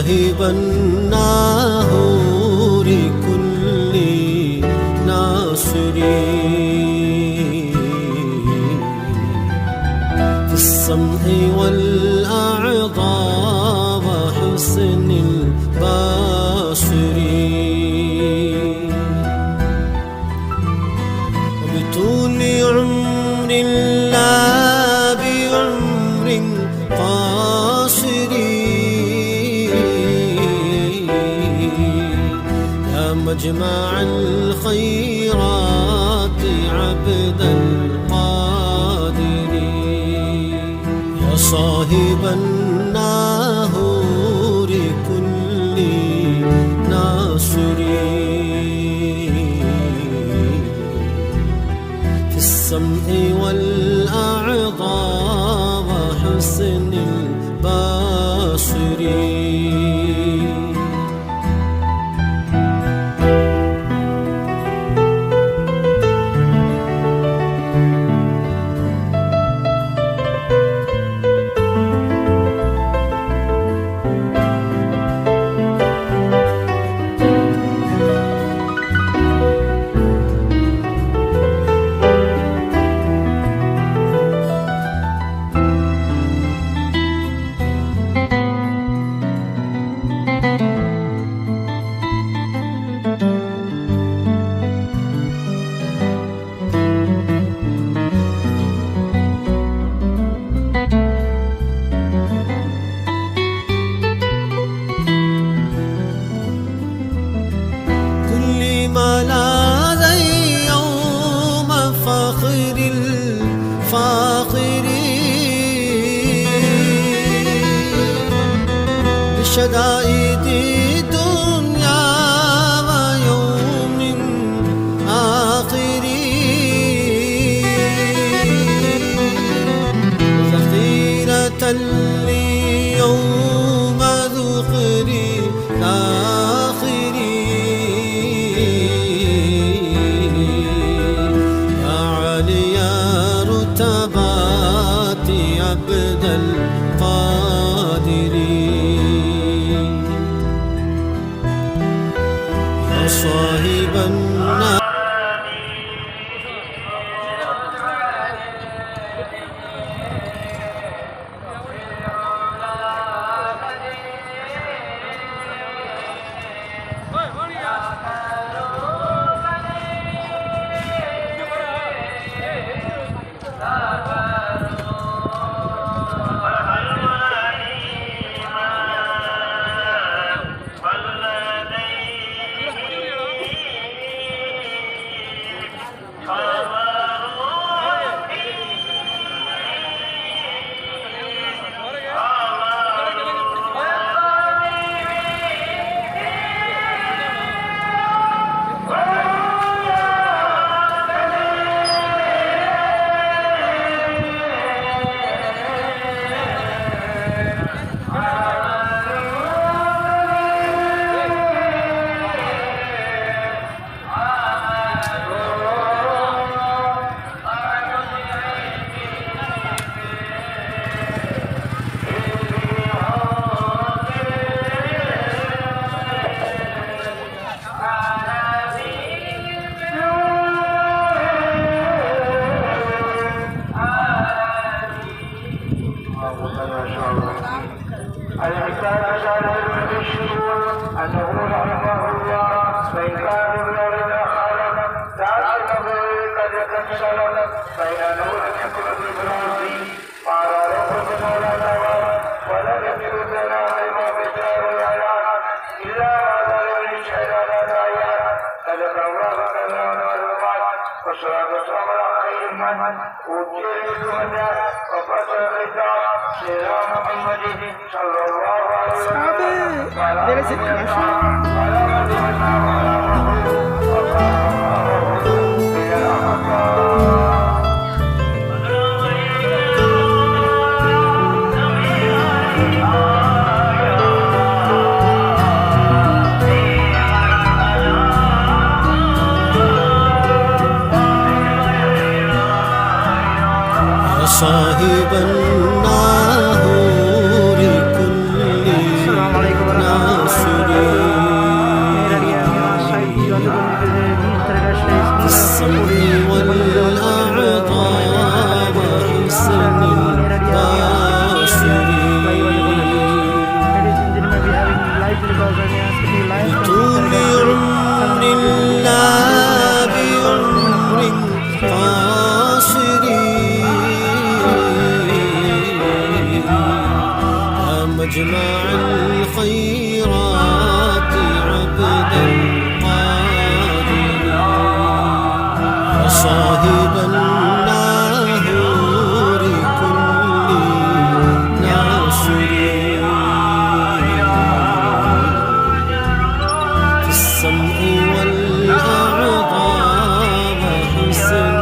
صاحب الناهور كل ناصري في السمع والأعضاء وحسن البصر وبطول عمر لا بعمر قاصر يا مجمع الخيرات عبد القادر يا صاحب الناهور كل ناصر في السمع والأعضاء وحسن البصر ملاذ يوم فخر الفاخرين بشدائد الدنيا ويوم آخر ذخيرة ليوم ذخر الآخر عبد القادر يا صاحب النار الإنسان شاهد بالشرور أنه رحمه الله فإن كان الذين خالف تعلم قد كسلت فإنه لم يكن بإبراهيم قال ربك مولانا ولم يكن لنا لما بدار الآيات إلا هذا الذي شهد لنا آيات صدق الله كلام والوعد والصلاة والسلام على خير من أوتي الهدى وفتح الخطاب سيدنا محمد صلى الله عليه وسلم صاحب الناهور كل السمع والأعضاء وحسن البصر بطول عمر لا بعمر قاصر يا مجمع الخيرات عبد القادر وصاحب النهور كل ناصر في السمع والأعضاء وحسن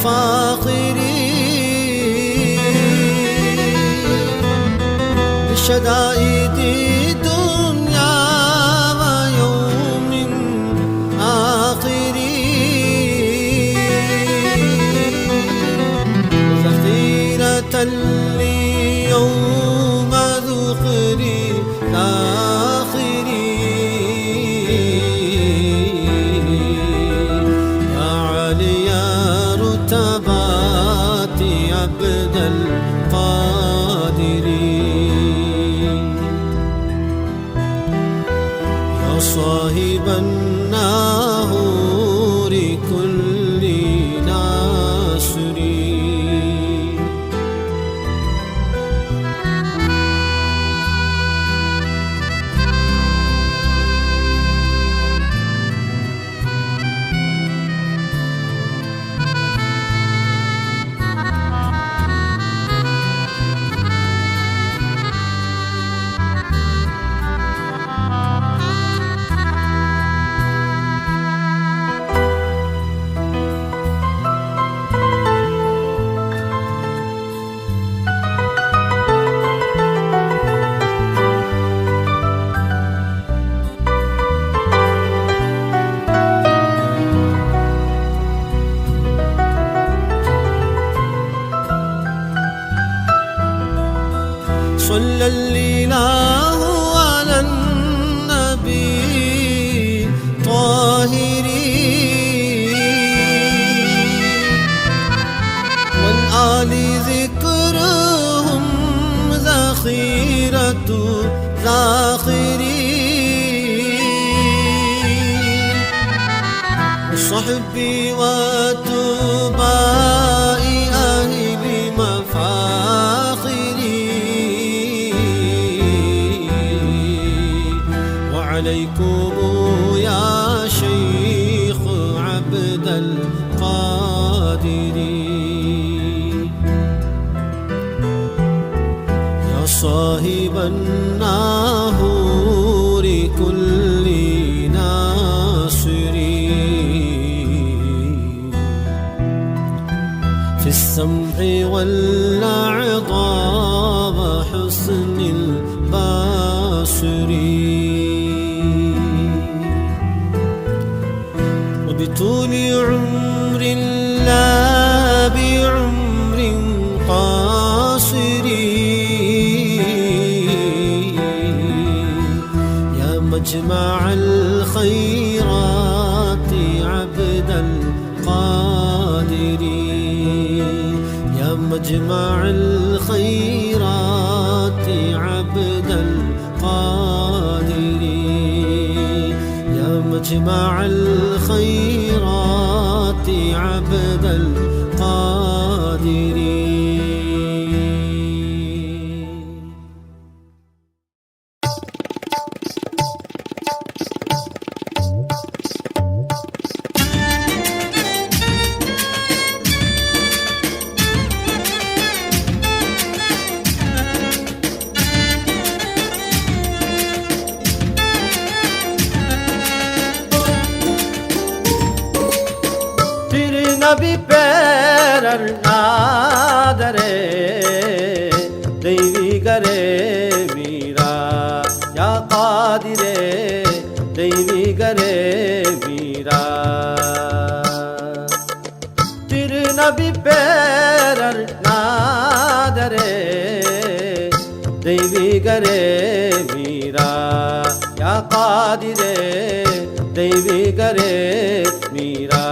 البصر شدائد الدنيا ويوم آخر ذخيرة ليوم ذخر الآخر يا علي رتبات عبد القادر صاحب النهور كل ناصر صلى الإله على النبي طاهر والآل ذكرهم ذخيرة ذاخرين وصحبي واتباع أهل مفاخري عليكم يا شيخ عبد القادر يا صاحب النهور كل ناصر في السمع والأعضاء وحسن البصر وبطول عمر لا بعمر قاصر يا مجمع الخيرات عبد القادر يا مجمع الخيرات عبد القادر يا مجمع الخيرات عبد القادر நபி பேரர் நாதரே தெய்வீகரே மீரா யா காதிரே தெய்வீகரே மீரா திருநபி பேரர் நாதரே தெய்வீகரே மீரா யா காதிரே தெய்வீகரே மீரா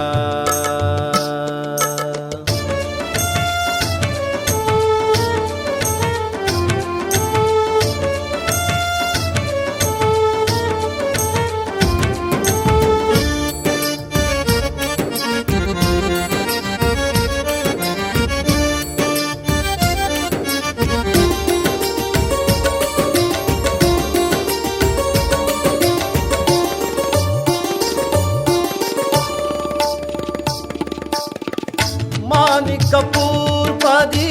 மாணிக்கப்பூர்பதி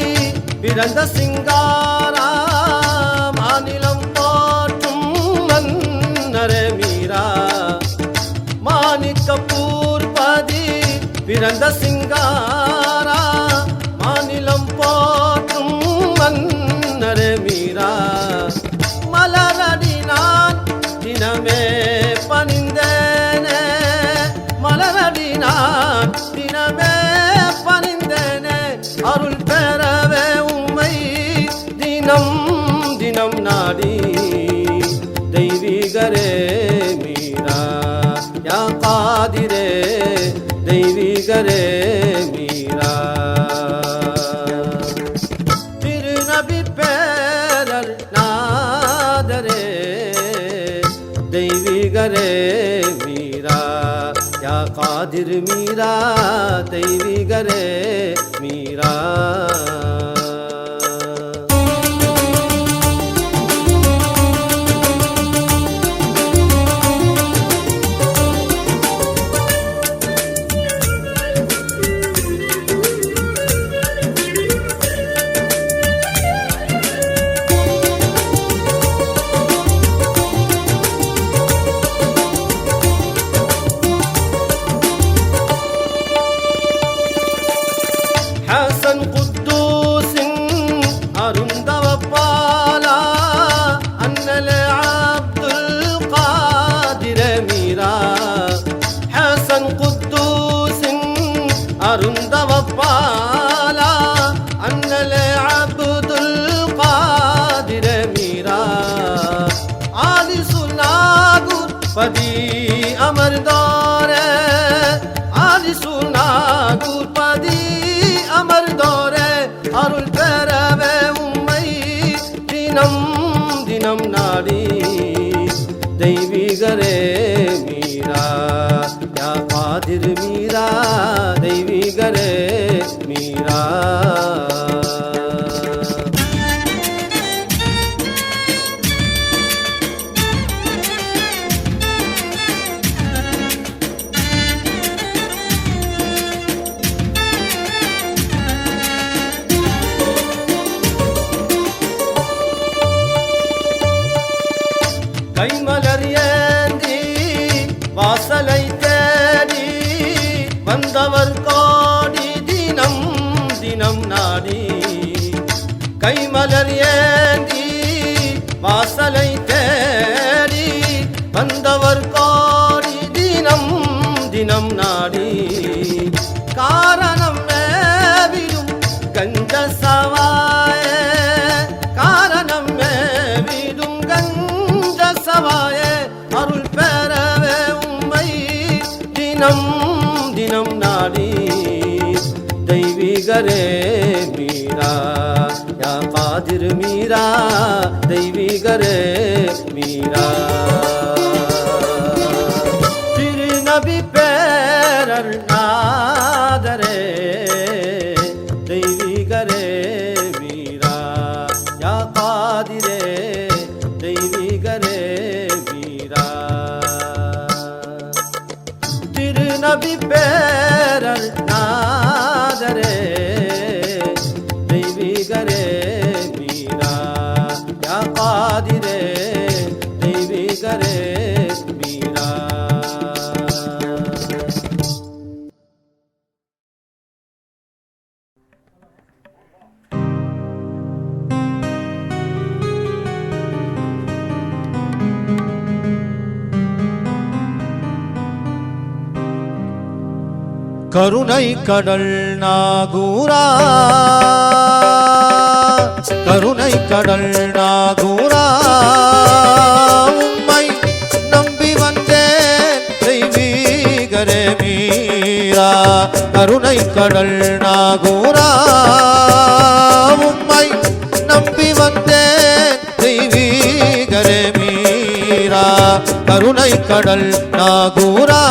பிறந்த சிங்காரா மாநிலம் போற்றும் மன்னரே மீரா மாணிக்கப்பூர்பதி பிறந்த சிங்காரா மாநிலம் போற்றும் மன்னரே மீரா மலரடி நான் தினமே பணிந்தேனே மலரடி நான் தினமே அருள் பெறவே உம்மை தினம் தினம் நாடி தெய்வீகரே மீரா யா காதிரே தெய்வீகரே மீரா திருநபி பேரர் நாதரே தெய்வீகரே மீரா யா காதிர் மீரா தெய்வீகரே மீரா ஹசன் குத்தூஸின் அருந்தவப்பாலா அன்னலே அப்துல் காதிர மீரா ஹசன் குத்தூஸின் அருந்தவப்பாலா அன்னலே அப்துல் காதிர மீரா ஆதி சுனாகுர் பதி அமர்தாரே ஆதி சுனாகுர் பதி அமர்ந்தோரே அருள் பெறவே உம்மை தினம் தினம் நாடி தெய்வீகரே மீரா யா காதிர் மீரா தெய்வீகரே மீரா கைமலர் ஏந்தி வாசலை தேடி வந்தவர் கோடி தினம் தினம் நாடி கைமலர் ஏந்தி வாசலை தேடி வந்தவர் கோடி தினம் தினம் நாடி காரணம் மேவிடும் கஞ்ச சவாயே காரணம் மேவிடும் கஞ்ச சவாயே அருள் பெறவே உம்மை தினம் தினம் நாடி தெய்வீகரே மீரா யா காதிர் மீரா தெய்வீகரே மீரா திருநபி பேரர் நாதரே தெய்வீகரே மீரா யா காதிரே தெய்வீகரே மீரா திருநபி பேரர் நாதரே தெய்வீகரே மீரா யா காதிரே தெய்வீகரே மீரா கருணை கடல் நாகூரா, கருணை கடல் நாகூரா, உம்மை நம்பி வந்தேன் தெய்வீகரே மீரா. கருணை கடல் நாகூரா, உம்மை நம்பி வந்தேன் தெய்வீகரே மீரா. கருணை கடல் நாகூரா.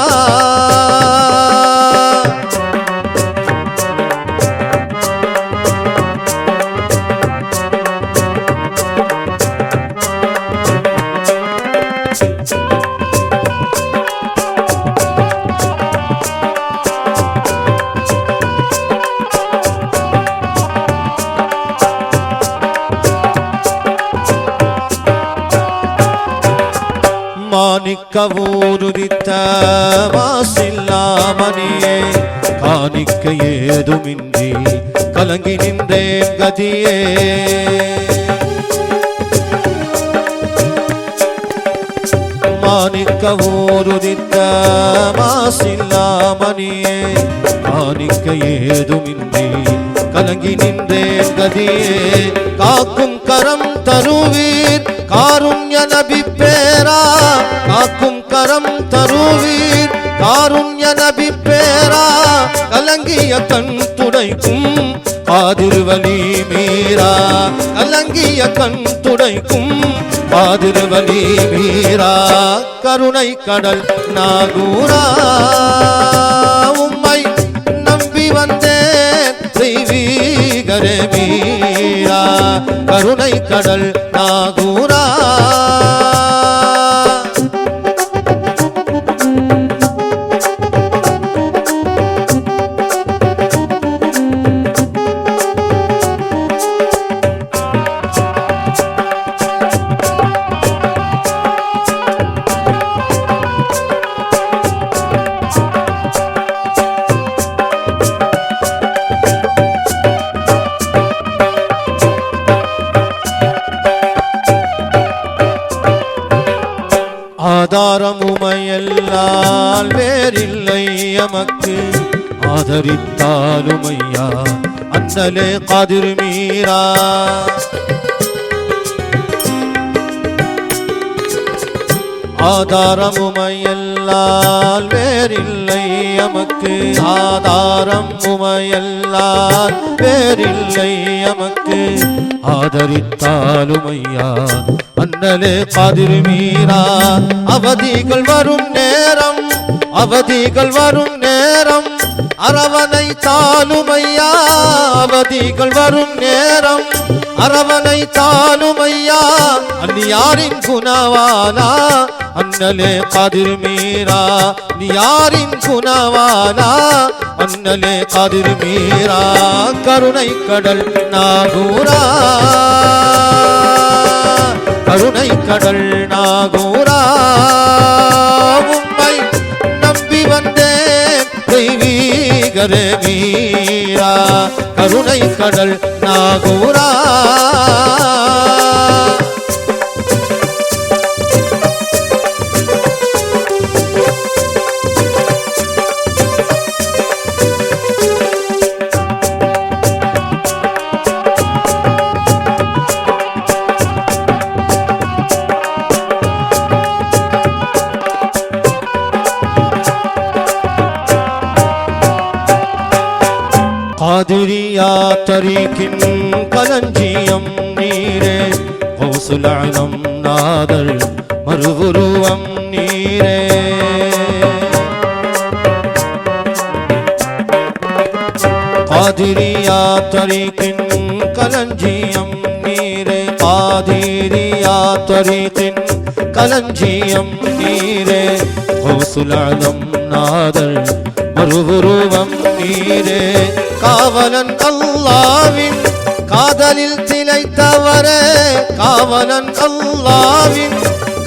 மாணிக்கவூருதித்த மாசில்லாமணியே, காணிக்க ஏதுமின்றி கலங்கி நின்றேன் கதியே. மாணிக்கவூருதித்த மாசில்லாமணியே, காணிக்க ஏதுமின்றி கலங்கி நின்றேன் கதியே. காக்கும் கரம் தருவீர் காருண்ய நபி பேரா, காக்கும் கரம் தருவீர் காருண்ய நபி பேரா. கலங்கிய கண் துடைக்கும் காதிர்வலி மீரா, கலங்கிய கண் துடைக்கும் காதிர்வலி மீரா. கருணை கடல் நாகூரா, உம்மை நம்பி வந்தேன் தெய்வீகரே மீரா. கருணை கடல் நாகூரா. ஆதாரமுமையல்லால் வேறில்லை எமக்கு, ஆதரித்தாலுமையா அண்ணலே காதிர் மீரா. ஆதாரமுமையல்லால் வேறில்லை எமக்கு, ஆதாரம் உமையல்லால் வேறில்லை எமக்கு, ஆதரித்தாலுமையா அண்ணலே காதிர் மீரா. அவதிகள் வரும் நேரம், அவதிகள் வரும் நேரம் அரவணை தாலுமையா. அவதிகள் வரும் நேரம் அரவணை தாலுமையா. அந்நியாரின் குணவாலா அண்ணலே காதிர் மீரா. நியாரின் குணவாலா அண்ணலே காதிர் மீரா. கருணை கடல் நாகூரா, கருணை கடல் நாகூரா, உம்மை நம்பி வந்தேன் தெய்வீகரே மீரா. கருணை கடல் நாகூரா. காதிரியா தரீக்கின் களஞ்சியம் நீரே, கௌசுல் ஆலம் நாதர் மறுவுருவம் நீரே. காதிரியா தரீக்கின் களஞ்சியம் நீரே, காதிரியா தரீக்கின் களஞ்சியம் நீரே, கௌசுல் ஆலம் நாதர் மறுவுருவம் நீரே. காவலன் அல்லாவின் காதலில் திளைத்தவரே, காவலன் அல்லாவின்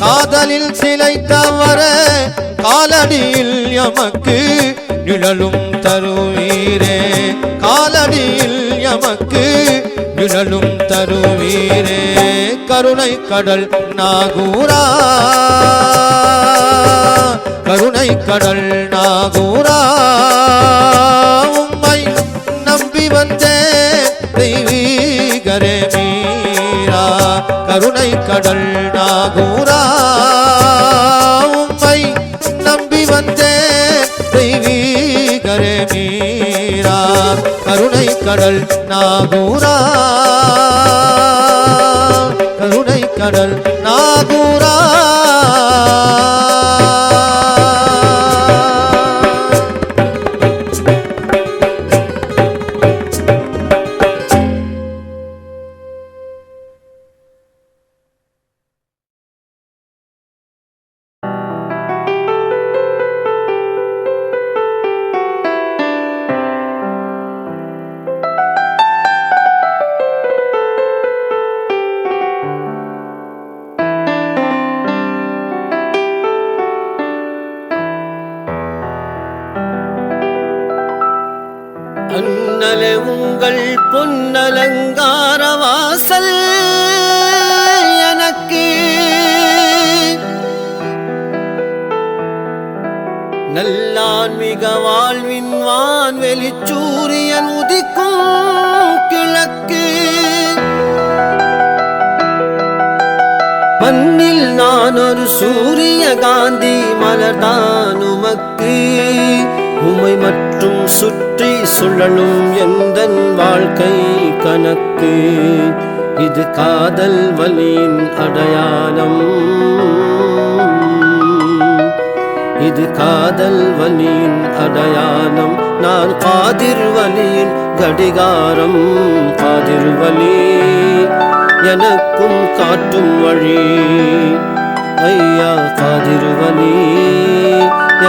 காதலில் திளைத்தவரே. காலடியில் எமக்கு நிழலும் தருவீரே, காலடியில் எமக்கு நிழலும் தருவீரே. கருணை கடல் நாகூரா கருணை கடல் நாகூரா உம்மை நம்பி வந்தேன் தெய்வீகரே மீரா கருணை கடல் நாகூரா உம்மை நம்பி வந்தேன் தெய்வீகரே மீரா கருணை கடல் நாகூரா கருணை கடல் நாகூரா அண்ணலே உங்கள் பொன்னலங்கார வாசல் எனக்கு நல்லான்மிக வாழ்வின் வான்வெளி சூரியன் உதிக்கும் கிழக்கு மண்ணில் நான் ஒரு சூரிய காந்தி மலர்தான் உமக்கு உமை மற்றும் சுற்றி சுழலும் எந்தன் வாழ்க்கை கணக்கு இது காதல் வலியின் அடையாளம் இது காதல் வலியின் அடையாளம் நான் காதிர் வலியின் கடிகாரம் காதிர் வலி எனக்கும் காட்டும் வழி ஐயா காதிர் வலி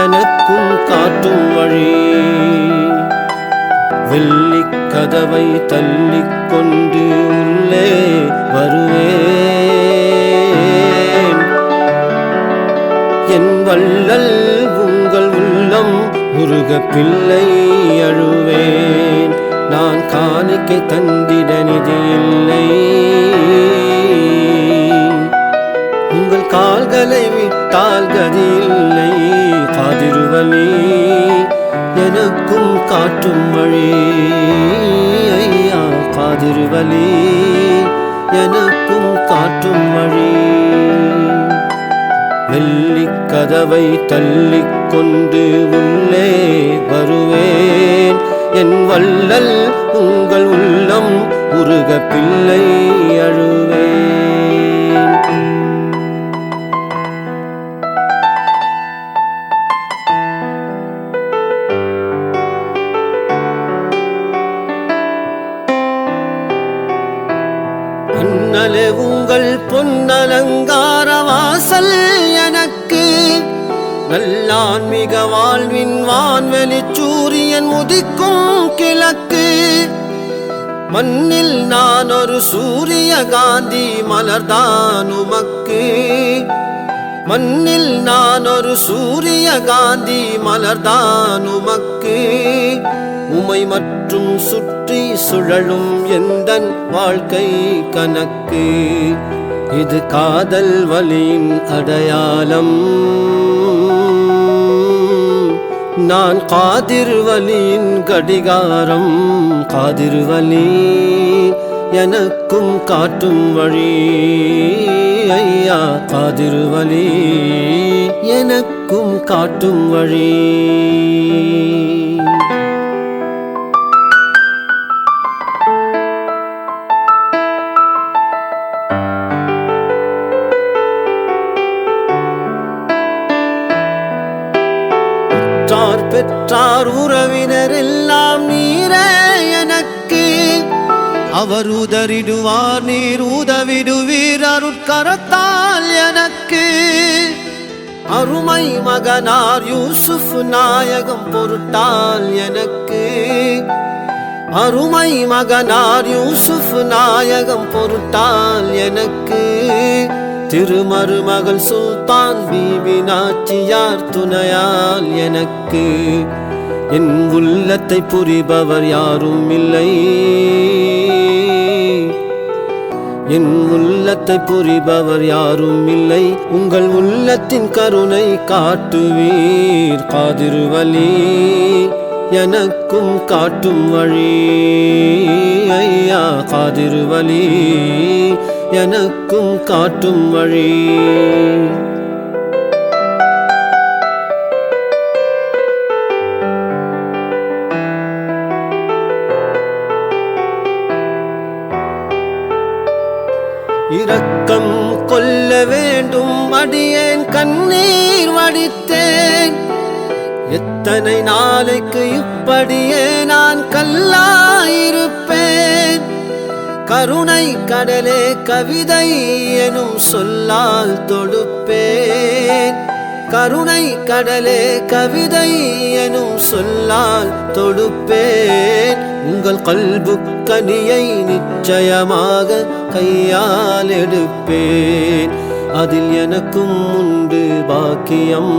எனக்கும் காட்டும் வழி வெள்ளிக் கதவை தள்ளிக் கொண்டு உள்ளே வருவேன் என் வள்ளல் உங்கள் உள்ளம் உருக பிள்ளை அழுவேன் நான் காணிக்கை தந்திட நிதி இல்லை உங்கள் கால்களை விட்டால் கதி இல்லை காதிர் வலி எனக்கும் காட்டும் வழி ஐயா காதிர் வலி எனக்கும் காட்டும் வழி வெள்ளிக் கதவை தள்ளிக் கொண்டு உள்ளே வருவேன் என் வள்ளல் உங்கள் உள்ளம் உருக பிள்ளை அழுவேன் அண்ணலே உங்கள் பொன்னலங்கார வாசல் எனக்கு நல்லான்மிக வாழ்வின் வான்வெளி சூரியன் உதிக்கும் கிழக்கு மண்ணில் நான் ஒரு சூரிய காந்தி மலர்தான் உமக்கு மண்ணில் நான் ஒரு சூரிய காந்தி மலர்தான் உமக்கு உமை மற்றும் சுற்றி சுழலும் எந்தன் வாழ்க்கை கணக்கு இது காதல் வலியின் அடையாளம் நான் காதிர் வலியின் கடிகாரம் காதிர் வலி எனக்கும் காட்டும் வழி ஐயா காதிர் வலி எனக்கும் காட்டும் வழி பெற்றார் உறவினர் எல்லாம் நீரே எனக்கு அவர் உதறிடுவார் நீர் உதவிடுவீர் அருட்கரத்தால் எனக்கு அருமை மகனார் யூசுப் நாயகம் பொருட்டால் எனக்கு அருமை மகனார் யூசுப் நாயகம் பொருட்டால் எனக்கு திருமருமகள் சுல்தான் பீபி நாச்சியார் துணையால் எனக்கு என் உள்ளத்தை புரிபவர் யாரும் இல்லை என் உள்ளத்தை தர்மத்தை புரிபவர் யாரும் இல்லை. உங்கள் உள்ளத்தின் கருணை காட்டுவீர் காதிர் வலி, எனக்கும் காட்டும் வழி. ஐயா காதிர் வலி, எனக்கும் காட்டும் வழி. இரக்கம் கொள்ள வேண்டும் அடியேன் கண்ணீர் வடித்தேன். எத்தனை நாளைக்கு இப்படியே நான் கல்லாயிருப்பேன். கருணை கடலே கவிதை எனும் சொல்லால் தொடுப்பேன். கருணை கடலே கவிதை எனும் சொல்லால் தொடுப்பேன். உங்கள் கல்பு கனியை நிச்சயமாக கையால் எடுப்பேன். அதில் எனக்கும் உண்டு பாக்கியம்,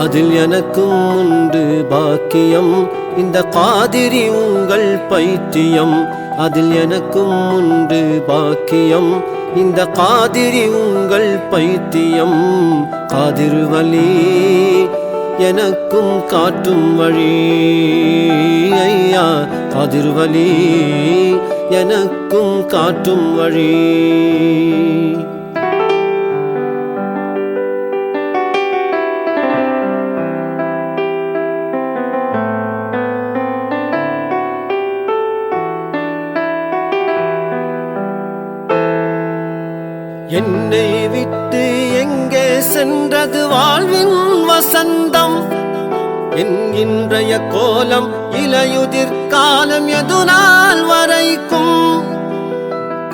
அதில் எனக்கும் உண்டு பாக்கியம். இந்த காதிரி உங்கள் பைத்தியம், அதில் எனக்கும் உண்டு பாக்கியம். இந்த காதிரி உங்கள் பைத்தியம். காதிர் வலி, எனக்கும் காட்டும் வழி. ஐயா காதிர் வலி, எனக்கும் காட்டும் வழி. என்னை விட்டு எங்கே சென்றது வாழ்வின் வசந்தம்? என் இன்றைய கோலம் இலையுதிர் காலம் எது நாள் வரைக்கும்?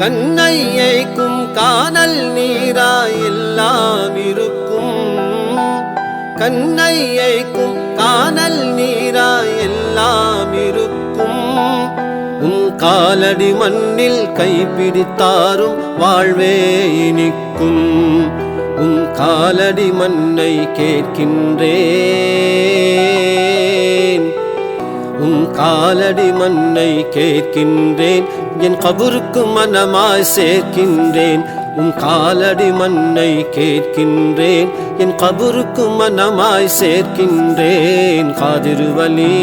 கண்ணை ஏய்க்கும் கானல் நீராய் எல்லாம் இருக்கும். கண்ணை ஏய்க்கும் கானல் நீராய் எல்லாம் இருக்கும். உன் காலடி மண்ணில் கைப்பிடித்தாரும் வாழ்வே இனிக்கும். உன் காலடி மண்ணை கேட்கின்றேன், உன் காலடி மண்ணை கேட்கின்றேன். என் கபருக்கு மனமாய் சேர்க்கின்றேன். உன் காலடி மண்ணை கேட்கின்றேன். என் கபருக்கு மனமாய் சேர்க்கின்றேன். காதிர் வலி,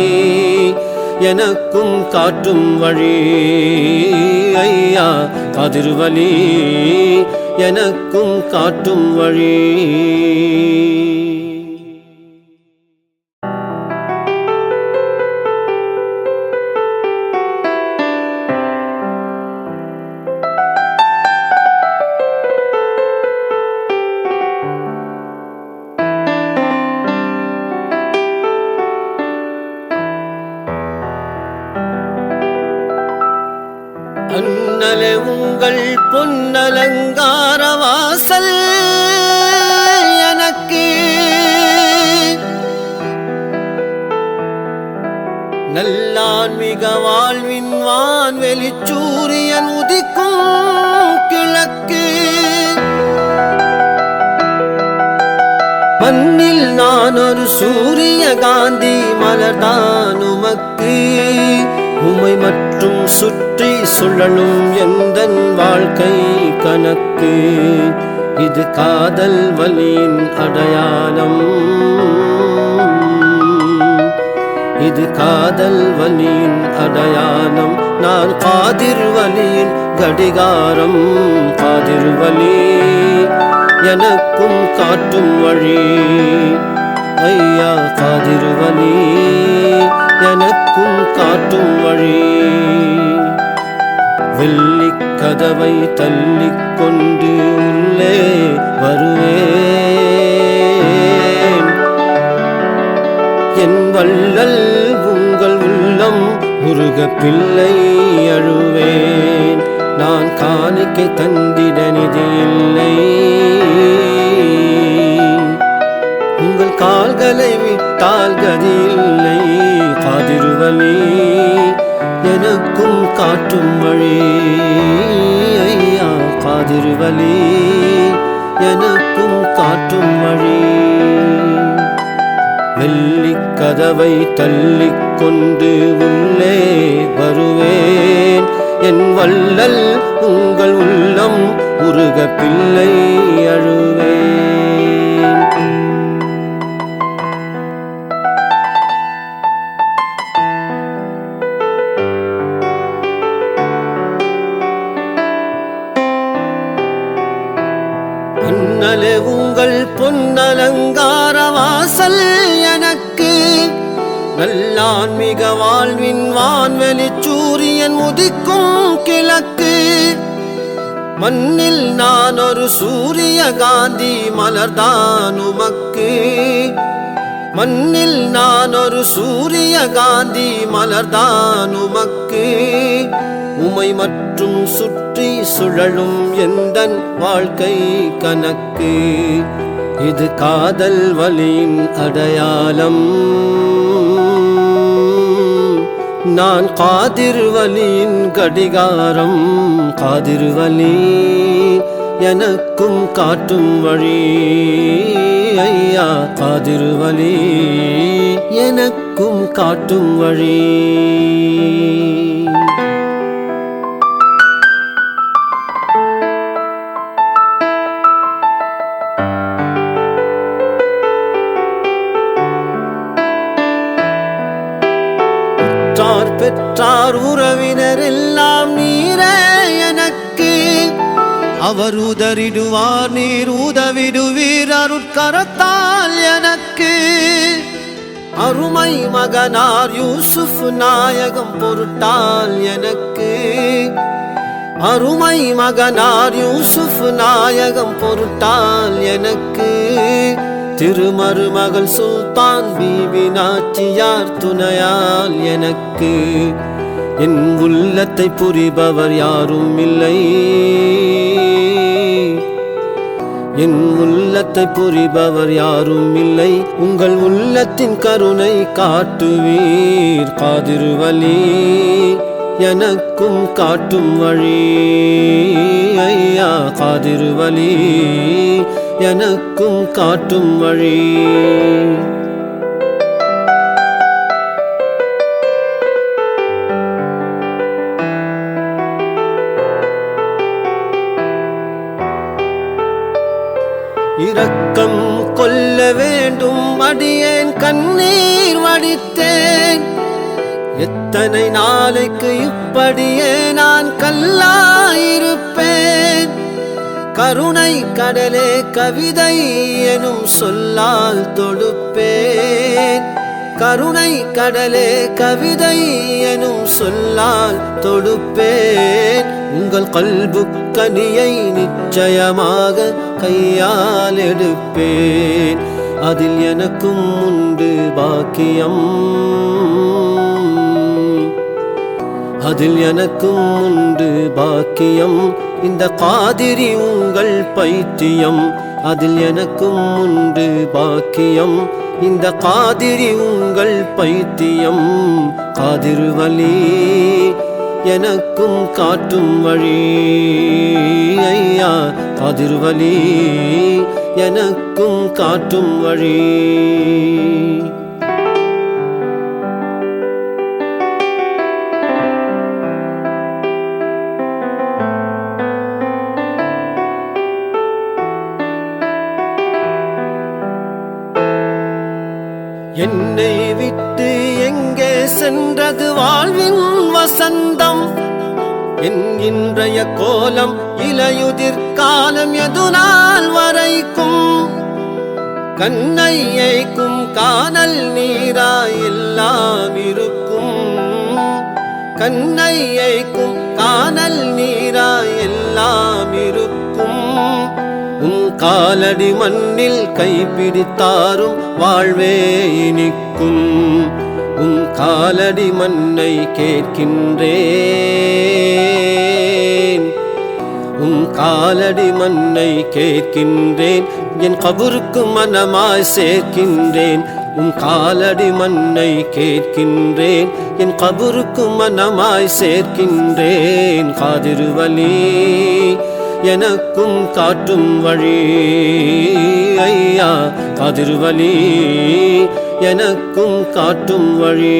எனக்கும் காட்டும் வழி. ஐயா காதிர் வலி, எனக்கும் காட்டும் வழி. அண்ணலே உங்கள் பொன்னலங்கார வாசல் எனக்கு நல்லான்மிக வாழ்வின் வான்வெளி சூரியன் உதிக்கும் கிழக்கு. மண்ணில் நான் ஒரு சூரிய காந்தி மலர்தான் உமக்கு. உமை மற்றும் சுற்றி சுழலும் எந்தன் வாழ்க்கை கணக்கு. இது காதல் வலியின் அடையாளம், இது காதல் வலியின் அடையாளம். நான் காதிர் வலியின் கடிகாரம். காதிர் வலி, எனக்கும் காட்டும் வழி. ஐயா காதிர் வலி, எனக்கும் காட்டும் வழி. வெள்ளிக் கதவை தள்ளிக் கொண்டு உள்ளே வருவேன். என் வள்ளல் உங்கள் உள்ளம் முருக பிள்ளை அழுவேன். நான் காணிக்கை தந்திட நிதி இல்லை. உங்கள் கால்களை விட்டால் கதி இல்லை. காதிர் வலி, எனக்கும் காட்டும் வழி. ஐயா காதிர் வலி, எனக்கும் காட்டும் வழி. வெள்ளிக் கதவை தள்ளிக் கொண்டு உள்ளே வருவேன். என் வள்ளல் உங்கள் உள்ளம் உருக பிள்ளை அழுவேன். அண்ணலே உங்கள் பொன்னலங்கார வாசல் எனக்கு நல்லான்மிக வாழ்வின் வான்வெளி சூரியன் உதிக்கும் கிழக்கு. மண்ணில் நான் ஒரு சூரிய காந்தி மலர்தான் உமக்கு. மண்ணில் நான் ஒரு சூரிய காந்தி மலர்தான் உமக்கு. உமை மற்றும் சுற்றி சுழலும் எந்தன் வாழ்க்கை கணக்கு. இது காதல் வலியின் அடையாளம். நான் காதிர் வலியின் கடிகாரம். காதிர் வலி எனக்கும் காட்டும் வழி. ஐயா காதிர் வலி எனக்கும் காட்டும் வழி. பெற்றார் உறவினர் எல்லாம் நீரே எனக்கு. அவர் உதறிடுவார் நீர் உதவிடுவீர் அருட்கரத்தால் எனக்கு. அருமை மகனார் யூசுப் நாயகம் பொருட்டால் எனக்கு. அருமை மகனார் யூசுப் நாயகம் பொருட்டால் எனக்கு. திருமருமகள் சுல்தான் பீபி நாச்சியார் துணையால் எனக்கு. என் உள்ளத்தை புரிபவர் யாரும் இல்லை. என் உள்ளத்தை புரிபவர் யாரும் இல்லை. உங்கள் உள்ளத்தின் கருணை காட்டுவீர் காதிர் வலி எனக்கும் காட்டும் வழி. ஐயா காதிர் வலி எனக்கும் காட்டும் வழி. இரக்கம் கொள்ள வேண்டும் அடியேன் கண்ணீர் வடித்தேன். எத்தனை நாளைக்கு இப்படியே நான் கல்லாயிருப்பேன். கருணை கடலே கவிதை எனும் சொல்லால் தொடுப்பேன். கருணை கடலே கவிதை எனும் சொல்லால் தொடுப்பேன். உங்கள் கல்பு கனியை நிச்சயமாக கையால் எடுப்பேன். அதில் எனக்கும் உண்டு பாக்கியம். அதில் எனக்கும் உண்டு பாக்கியம். இந்த காதிரி உங்கள் பைத்தியம். அதில் எனக்கும் உண்டு பாக்கியம். இந்த காதிரி உங்கள் பைத்தியம். காதிர் வலி எனக்கும் காட்டும் வழி. ஐயா காதிர் வலி எனக்கும் காட்டும் வழி. என்னை விட்டு எங்கே சென்றது வாழ்வின் வசந்தம். என் இன்றைய கோலம் இலையுதிர் காலம் எது நாள் வரைக்கும். கண்ணை ஏய்க்கும் காணல் நீராய் எல்லாம் இருக்கும். கண்ணை ஏய்க்கும் காணல் நீராய் எல்லாம் இருக்கும். உன் காலடி மண்ணில் கைப்பிடித்தாரும் வாழ்வே இனிக்கும். உன் காலடி மண்ணை கேட்கின்றேன். உன் காலடி மண்ணை கேட்கின்றேன். என் கபருக்கு மனமாய் சேர்க்கின்றேன். உன் காலடி மண்ணை கேட்கின்றேன். என் கபருக்கு மனமாய் சேர்க்கின்றேன். காதிர் வலி எனக்கும் காட்டும் வழி. ஐயா காதிர் வலி எனக்கும் காட்டும் வழி.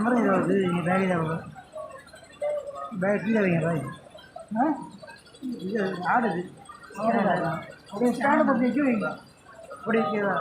நம்பரும் இதில் வருது நீங்கள் பேக் தான் வரும் பேக் கீழே வைங்க பாய் இது ஆடுது அப்படியே ஸ்டாண்டு போட்டு வைக்க வைங்க அப்படி வைக்கிறதா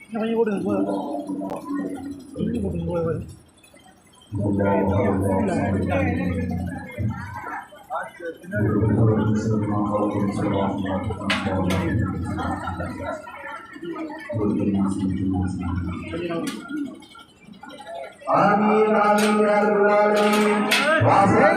கொஞ்சம் போடுங்க போடுங்க آمين آمين يا رب العالمين وعافنا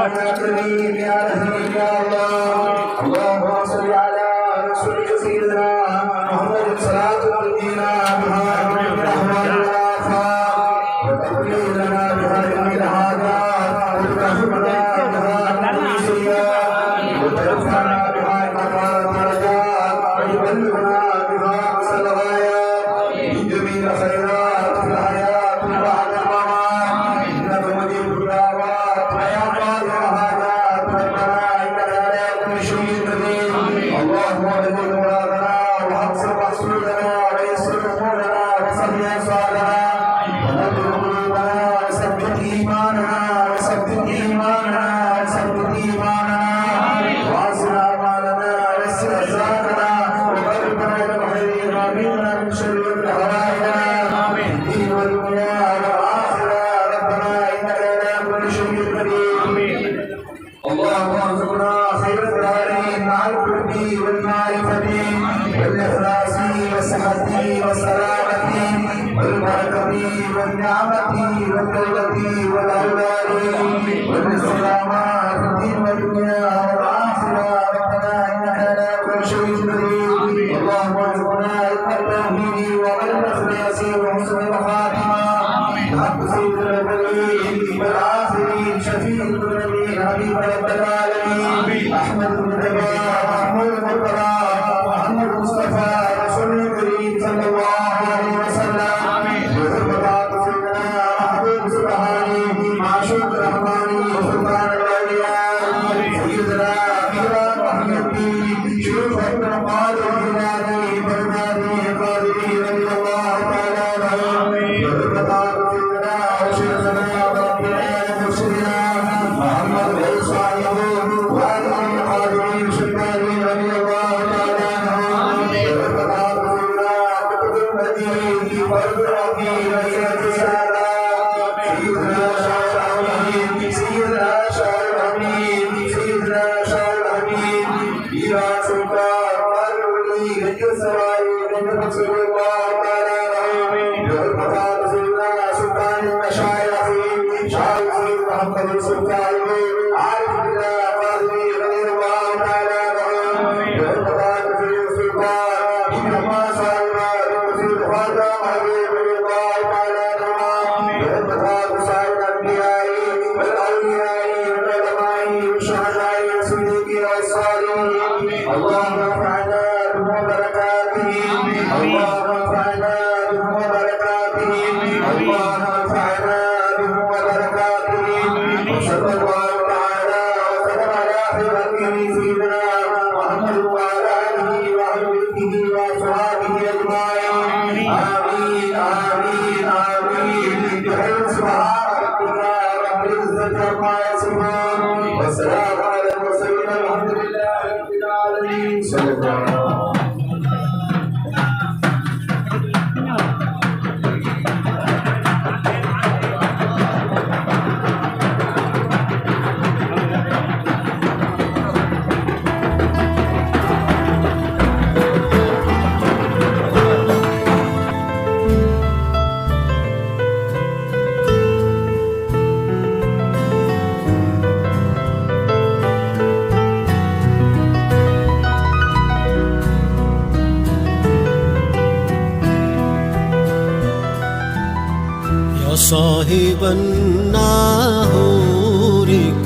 يا كريم يا رحيم يا الله اللهم صل على رسولك سيدنا محمد صلاة تؤمننا بها من رحمة الوفاء وتقضي لنا بها جميع الحاجات وترحمنا بها من السيئات وترفعنا بها مقام الدرجات وتبلغنا بها أقصى الغايات من جميع الخيرات في الحياة اللهم ارزقنا خير الدارين مع الحب والمعرفة والإخلاص والصحة والسلامة والبركة والنعمة والدولة والأولاد والاستقامة في الدين والدنيا والآخرة ربنا إنك على كل شيء قدير اللهم ارزقنا التوحيد والإخلاص وحسن الخاتمة حق سيدنا الأولين والآخرين شفيع المذنبين حبيب رب العالمين أحمد المجتبى محمود المرتضى محمد المصطفى رسول الكريم صلى الله عليه وسلم بحرمة سيدنا محبوب سبحانه معشوق الرحمن سلطان الأولياء سيدنا اللهم انفعنا ببركاته اللهم انفعنا ببركاته اللهم انفعنا ببركاته وصلى الله تعالى وسلم على خير سيدنا محمد وعلى اله وصحبه واصحابه اجمعين امين امين امين بحمد سبحان ربك رب العزه عما يصفون والسلام على المرسلين الحمد لله رب العالمين صلى الله عليه وسلم. يا صاحب الناهور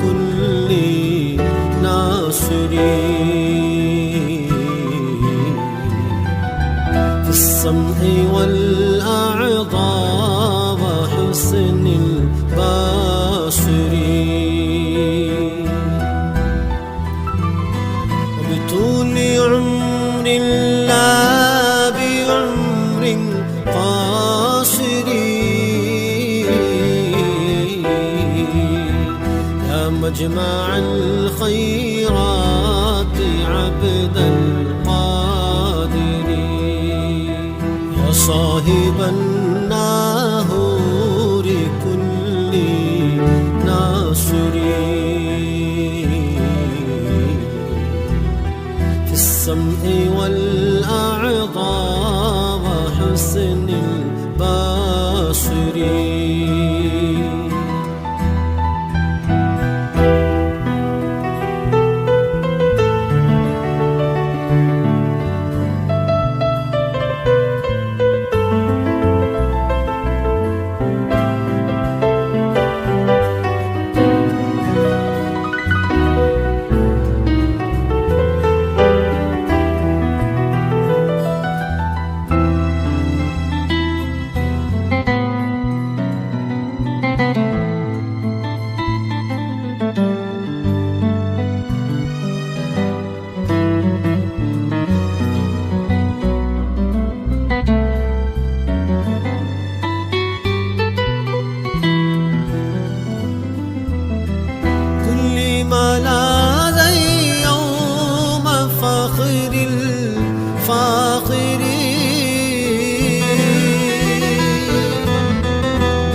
كل ناصري في السمع والأعضاء وحسن البصر وبطول عمر لا بعمر قاصر مجمع الخيرات عبد القادر يا صاحب الناهور كل ناصر في السمع والأعضاء وحسن البصر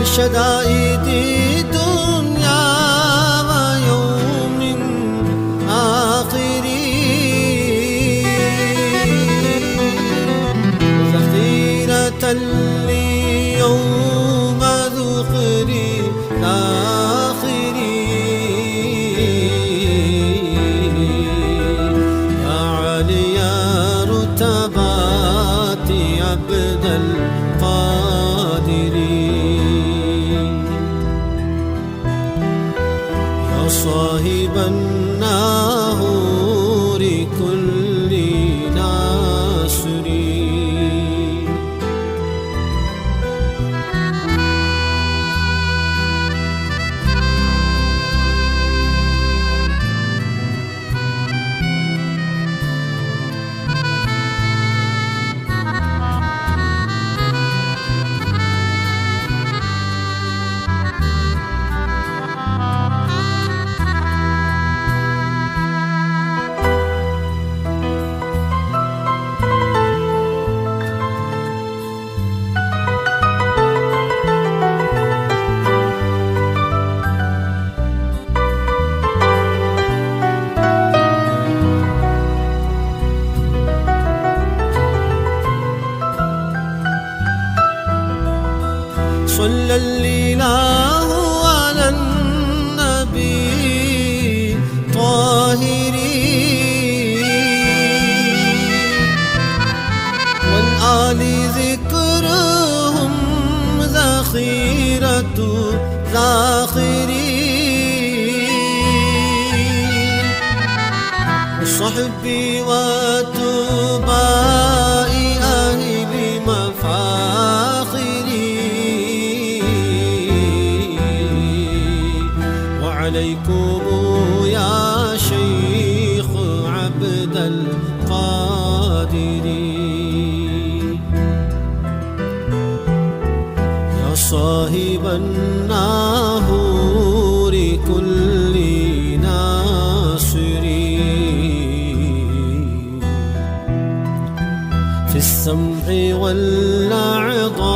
شدائد الدنيا ويوم آخر ذخيرة ليوم ذخري الآخر يا علي رتبات عبد القادر صاحب الناهور كل ناصر صلى الإله على النبي طاهرين والآل ذكرهم ذخيرة ذاخرين وصحبي واتباع أهل مفاخري وعليكم يا شيخ عبد القادر يا صاحب الناهور كل ناصري في السمع والأعضاء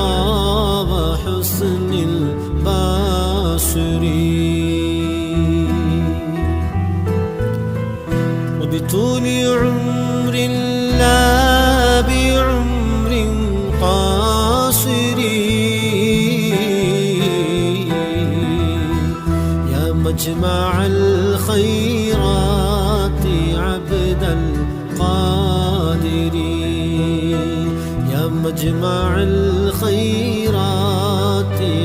وحسن البصر وبطول عمر لا بعمر قاصر يا مجمع الخيرات عبد القادر يا مجمع الخيرات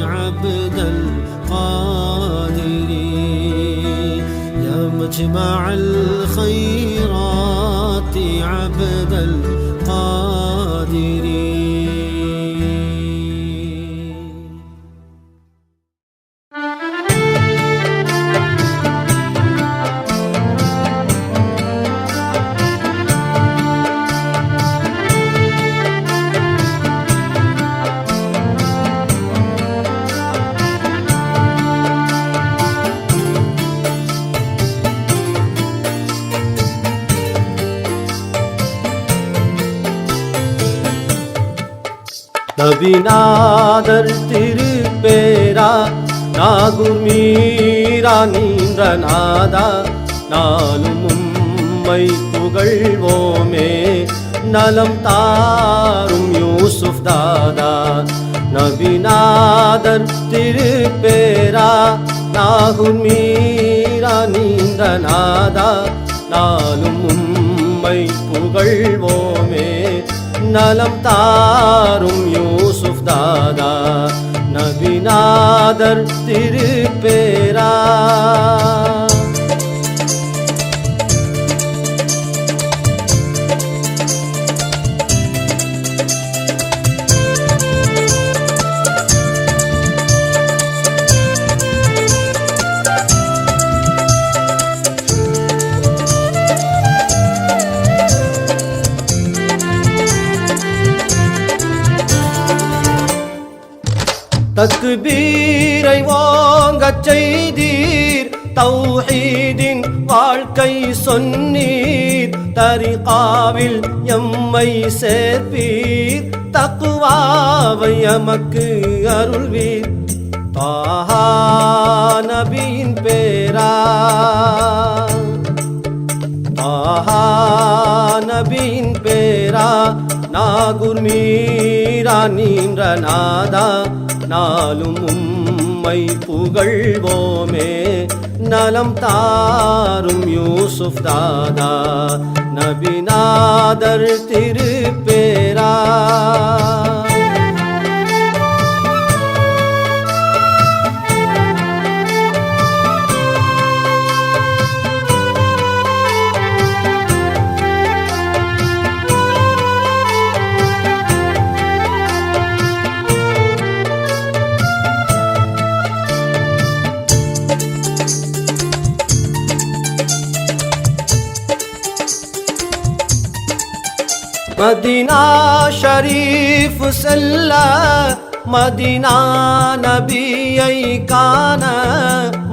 عبد القادر يا مجمع الخيرات عبد القادر நபிநாதர் திருப்பேரா நாகூர் மீரா நீன்ற நாதா நாளும் உம்மை புகழ்வோமே நலம் தாரும் யூசுப் தாதா நபிநாதர் திருப்பேரா நாகூர் மீரா நீன்ற நாதா நாளும் உம்மை புகழ்வோமே நலம் தாரும் யூசுப் தாதா நபிநாதர் திருப்பேரா தக்பீரை ஓங்கச் செய்தீர் தௌஹீதின் வாழ்க்கை சொன்னீர் தரிகாவில் எம்மை சேர்ப்பீர் தக்குவாவை எமக்கு அருள்வீர் தாஹா நபியின் பேரா தாஹா நபியின் பேரா நாகூர் மீரா நீன்ற நாதா நாளும் உம்மை புகழ்வோமே நலம் தாரும் யூசுப் தாதா நபிநாதர் திருப்பேரா மதீனா ஷரீஃப் செல்ல மதீனா நபியை காண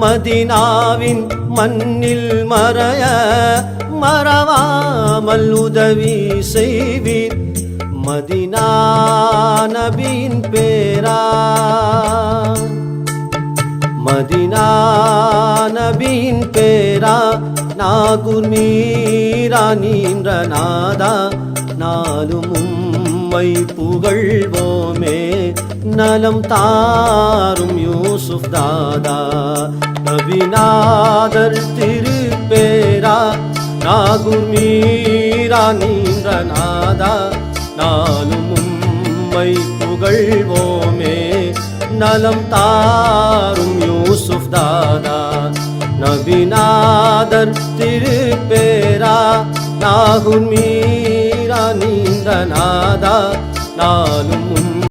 மதீனாவின் மண்ணில் மறைய மறவாமல் உதவி செய்வீர் மதீனா நபியின் பேரா மதீனா நபியின் பேரா நாகூர் மீரா நீன்ற நாதா நாளும் உம்மை புகழ்வோமே நலம் தாரும் யூசுப் தாதா நபிநாதர் திருப்பேரா நாகூர் மீரா நீன்ற நாதா நானும் உம்மை புகழ்வோமே நலம் தாரும் யூசுப் தாதா நபிநாதர் திருப்பேரா நாகூர் மீரா நீன்ற நாதா நானும்